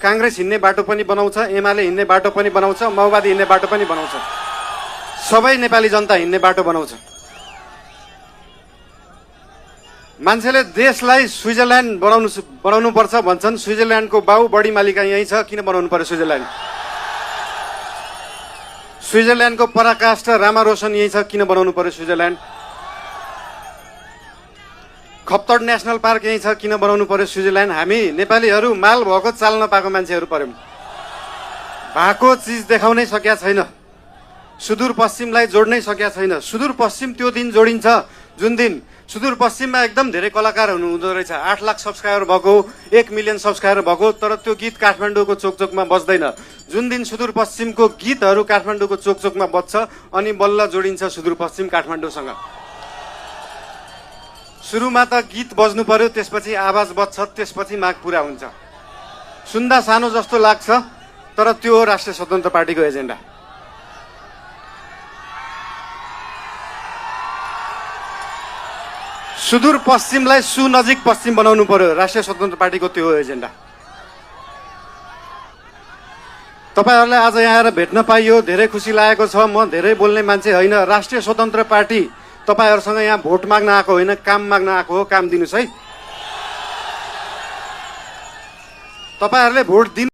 कांग्रेस हिँड्ने बाटो पनि बनाउँछ, एमाले हिँड्ने बाटो पनि बनाउँछ, माओवादी हिँड्ने बाटो पनि बनाउँछ, सबै नेपाली जनता हिँड्ने बाटो बनाउँछ। मान्छेले देशलाई स्विजरल्यान्ड बनाउनु पर्छ भन्छन्। स्विजरल्यान्डको बाउ बढी मालिका यही छ, किन बनाउनु पर्यो स्विजरल्यान्ड? स्विजरल्यान्डको पराकाष्ठ रामारोसन यही छ, किन बनाउनु पर्यो स्विजरल्यान्ड? खप्तड नेशनल पार्क यही छ, किन बनाउनु पर्यो स्विजरल्यान्ड? हामी नेपालीहरू माल भएको चाल नपाएको मान्छेहरू पर्यौं। भएको चिज देखाउनै सकेका छैन, सुदूरपश्चिमलाई जोड्नै सकेका छैन। सुदूरपश्चिम त्यो दिन जोडिन्छ जुन दिन सुदूरपश्चिममा एकदम धेरै कलाकार हुँदो रहेछ। 8 लाख सब्सक्राइबर भएको, 1 मिलियन सब्सक्राइबर भएको, तर त्यो गीत काठमाडौँको चोकचोकमा बज्दैन। जुन दिन सुदूरपश्चिमको गीतहरू काठमाडौँको चोकचोकमा बज्छ अनि बल्ल जोडिन्छ सुदूरपश्चिम काठमाडौँसँग। सुरुमा त गीत बज्नु पर्यो, त्यसपछि आवाज बज्छ, त्यसपछि माग पूरा हुन्छ। सुन्दा सानो जस्तो लाग्छ, तर त्यो हो राष्ट्रिय स्वतन्त्र पार्टीको एजेन्डा। सुदूरपश्चिमलाई सुनजिक पश्चिम बनाउनु पर्यो, राष्ट्रिय स्वतन्त्र पार्टीको त्यो हो एजेन्डा। तपाईहरुलाई आज यहाँ आएर भेट्न पाइयो, धेरै खुसी लागेको छ। म धेरै बोल्ने मान्छे होइन। राष्ट्रिय स्वतन्त्र पार्टी तपाईहरुसँग यहाँ भोट माग्न आएको होइन, काम माग्न आएको हो। काम दिनुस् है। तपाईहरुले भोट दिनु